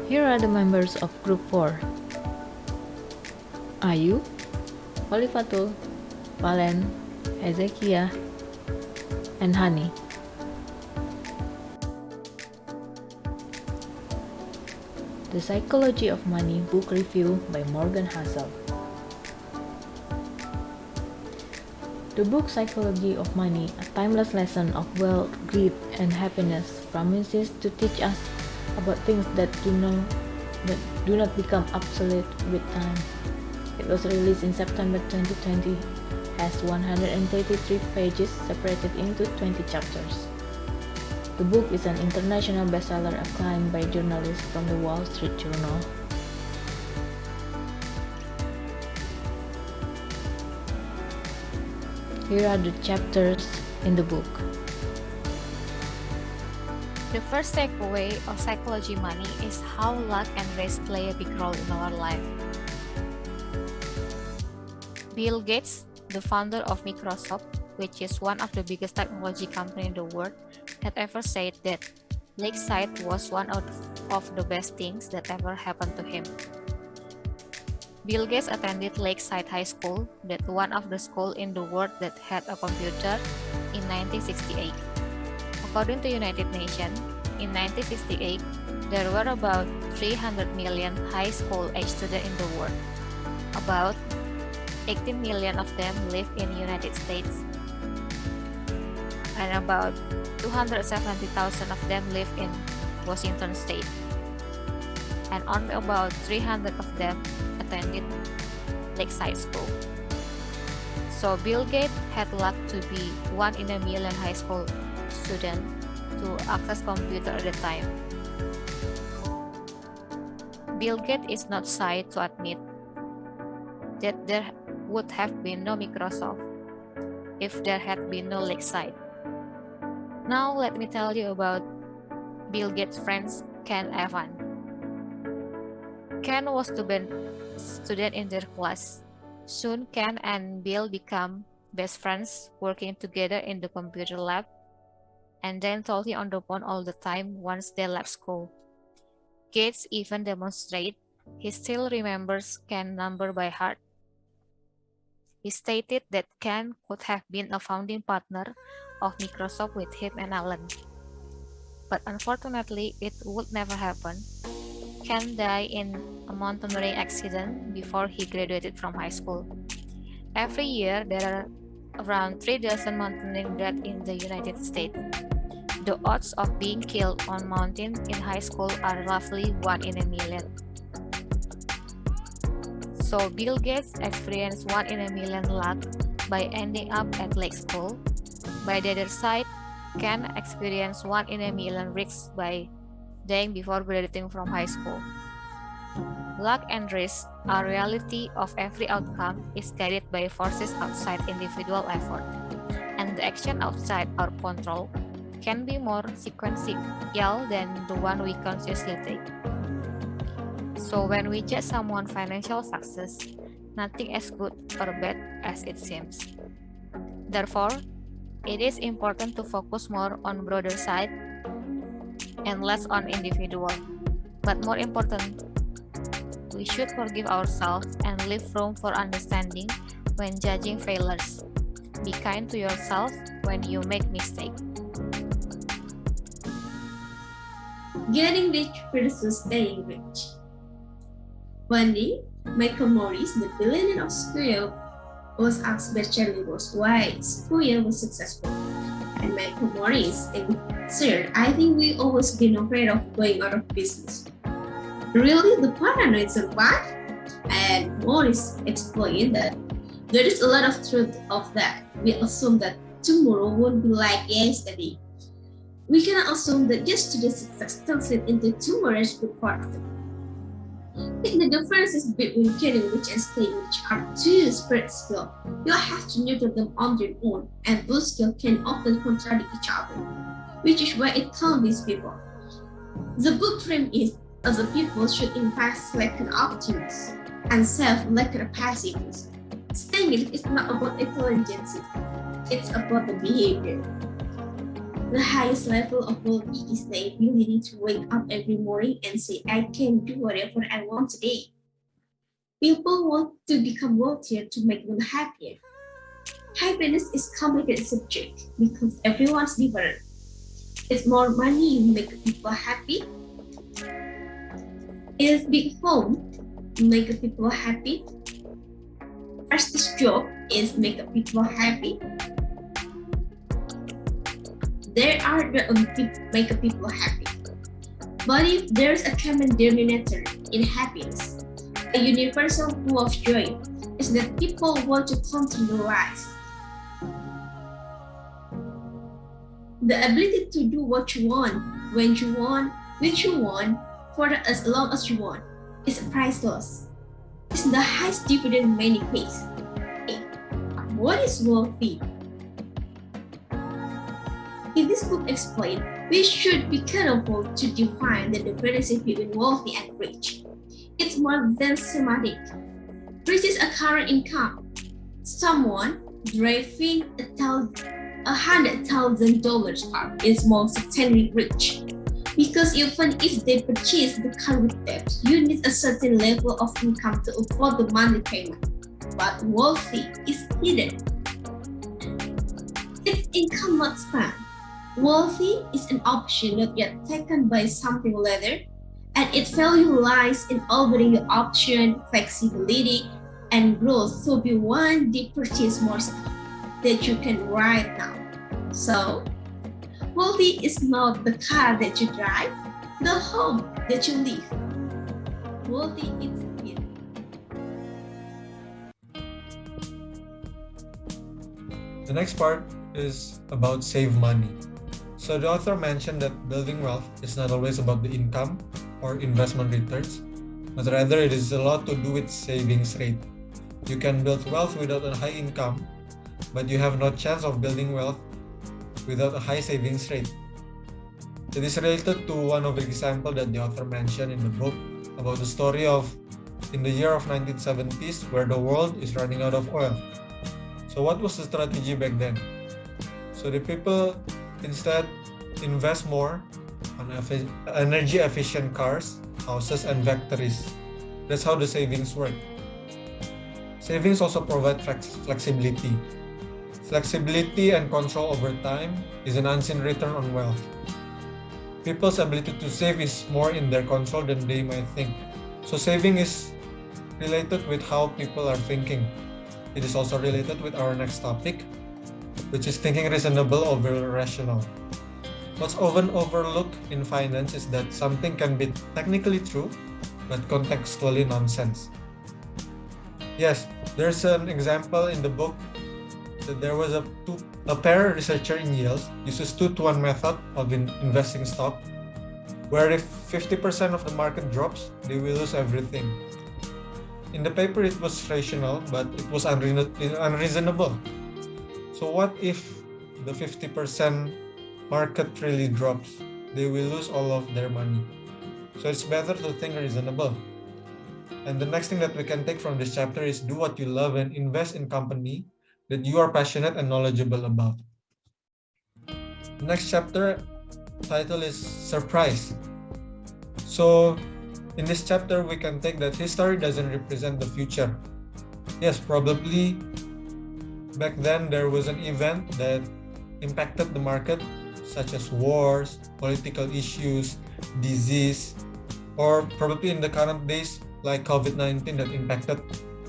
Here are the members of Group 4. Ayu, Olivato, Valen, Hezekiah, and Hani. The Psychology of Money Book Review by Morgan Housel. The book Psychology of Money, a timeless lesson of wealth, greed, and happiness, promises to teach us about things that do not become obsolete with time. It was released in September 2020, has 133 pages separated into 20 chapters. The book is an international bestseller acclaimed by journalists from the Wall Street Journal. Here are the chapters in the book. The first takeaway of Psychology Money is how luck and risk play a big role in our life. Bill Gates, the founder of Microsoft, which is one of the biggest technology companies in the world, had ever said that Lakeside was one of the best things that ever happened to him. Bill Gates attended Lakeside High School, that one of the schools in the world that had a computer, in 1968. According to United Nations, in 1968, there were about 300 million high school age students in the world. About 18 million of them live in the United States, and about 270,000 of them live in Washington State, and only about 300 of them attended Lakeside School. So Bill Gates had luck to be one in a million high school student to access computer at the time. Bill Gates is not shy to admit that there would have been no Microsoft if there had been no Lakeside. Now let me tell you about Bill Gates' friends Ken and Evan. Ken was the best student in their class. Soon Ken and Bill became best friends, working together in the computer lab, and then talking on the phone all the time once they left school. Gates even demonstrated he still remembers Ken's number by heart. He stated that Ken could have been a founding partner of Microsoft with him and Allen. But unfortunately, it would never happen. Ken died in a mountaineering accident before he graduated from high school. Every year, there are around 3 dozen mountaineering deaths in the United States. The odds of being killed on mountain in high school are roughly 1 in a million. So Bill Gates experienced 1 in a million luck by ending up at Lake School. By the other side, Ken experienced 1 in a million risks by dying before graduating from high school. Luck and risk are reality of every outcome is guided by forces outside individual effort, and the action outside our control can be more sequential than the one we consciously take. So when we judge someone's financial success, nothing as good or bad as it seems. Therefore, it is important to focus more on broader side and less on individual. But more important, we should forgive ourselves and leave room for understanding when judging failures. Be kind to yourself when you make mistakes. Getting rich versus staying rich. One day, Michael Morris, the billionaire of Square, was asked by Charlie Rose why Square was successful. And Michael Morris said, "Sir, I think we always been afraid of going out of business." Really, the paranoid survive? And Morris explained that there is a lot of truth of that. We assume that tomorrow won't be like yesterday. We cannot assume that yesterday's success translates into tomorrow's good fortune. The differences between getting rich and staying rich are two separate skills. You have to nurture them on your own, and those skills can often contradict each other, which is why it counts these people. The book frame is other people should invest like an optimist and self like a pessimist. Staying rich is not about intelligence, it's about the behavior. The highest level of well-being is the ability to wake up every morning and say, I can do whatever I want today. People want to become wealthier to make them happier. Happiness is a complicated subject because everyone's different. Is more money make people happy? Is big home make people happy? Prestigious job is make people happy? There are the make people happy. But if there's a common denominator in happiness, a universal pool of joy is that people want to continue life. The ability to do what you want, when you want, which you want, for as long as you want, is priceless. It's the highest dividend many pays. What is wealthy? In this book explained, we should be careful to define the difference between wealthy and rich. It's more than semantic. Rich is a current income. Someone driving $100,000 car is most certainly rich. Because even if they purchase the car with debt, you need a certain level of income to afford the monthly payment. But wealthy is hidden. It's income not spent. Wealthy is an option not yet taken by something later, and its value lies in opening your option, flexibility, and growth to be one day purchase more stuff that you can right now. So, wealthy is not the car that you drive, the home that you live. Wealthy is hidden. The next part is about save money. So the author mentioned that building wealth is not always about the income or investment returns, but rather it is a lot to do with savings rate. You can build wealth without a high income, but you have no chance of building wealth without a high savings rate. It is related to one of the examples that the author mentioned in the book about the story of in the year of 1970s where the world is running out of oil. So what was the strategy back then? So the people instead invest more on energy efficient cars, houses, and factories. That's how the savings work. Savings also provide flexibility. Flexibility and control over time is an unseen return on wealth. People's ability to save is more in their control than they might think. So saving is related with how people are thinking. It is also related with our next topic, which is thinking reasonable over rational. What's often overlooked in finance is that something can be technically true, but contextually nonsense. Yes, there's an example in the book that there was a pair researcher in Yale uses 2-to-1 method of investing stock, where if 50% of the market drops, they will lose everything. In the paper, it was rational, but it was unreasonable. So what if the 50% market really drops? They will lose all of their money. So it's better to think reasonable. And the next thing that we can take from this chapter is do what you love and invest in company that you are passionate and knowledgeable about. The next chapter title is Surprise. So in this chapter, we can take that history doesn't represent the future. Yes, probably back then there was an event that impacted the market, such as wars, political issues, disease, or probably in the current days like COVID-19 that impacted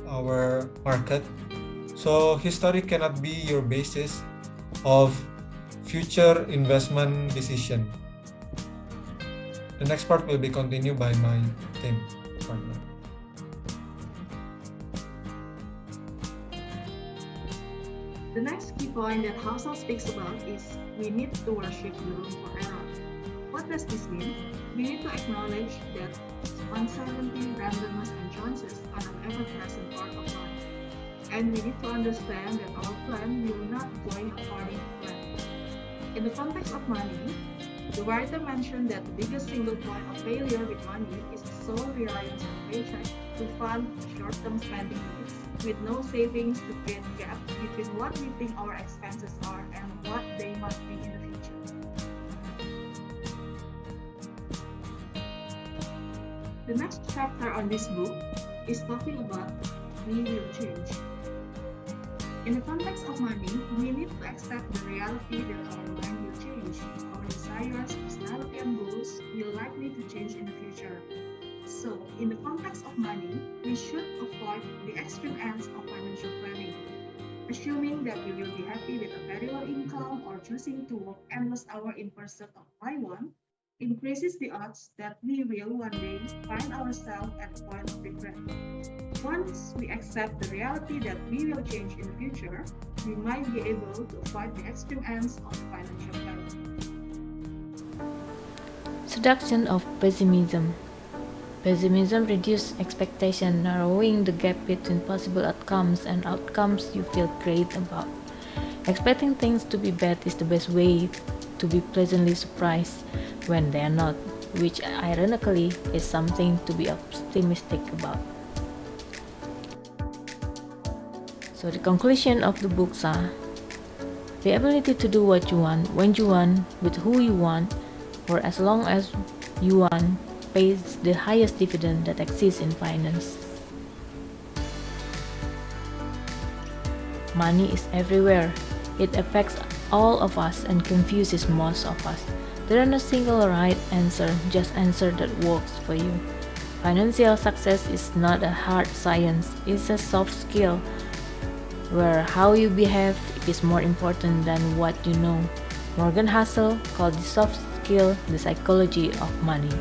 our market. So history cannot be your basis of future investment decision. The next part will be continued by my team partner. The next key point that Housel speaks about is we need to worship the room for error. What does this mean? We need to acknowledge that uncertainty, randomness, and chances are an ever-present part of life. And we need to understand that our plan will not go according to plan. In the context of money, the writer mentioned that the biggest single point of failure with money is the sole reliance on paycheck to fund short-term spending needs, with no savings to create a gap between what we think our expenses are and what they must be in the future. The next chapter on this book is talking about we will change. In the context of money, we need to accept the reality that our mind will change. Our desires, personality, and goals will likely to change in the future. So, in the context of money, we should avoid the extreme ends of financial planning, assuming that we will be happy with a very low income or choosing to work endless hours in pursuit of high one increases the odds that we will one day find ourselves at a point of regret. Once we accept the reality that we will change in the future, we might be able to avoid the extreme ends of financial planning. Seduction of pessimism. Pessimism reduces expectation, narrowing the gap between possible outcomes and outcomes you feel great about. Expecting things to be bad is the best way to be pleasantly surprised when they are not, which ironically is something to be optimistic about. So the conclusion of the books are the ability to do what you want, when you want, with who you want, or as long as you want, pays the highest dividend that exists in finance. Money is everywhere. It affects all of us and confuses most of us. There is no single right answer, just answer that works for you. Financial success is not a hard science, it's a soft skill where how you behave is more important than what you know. Morgan Housel called the soft skill the psychology of money.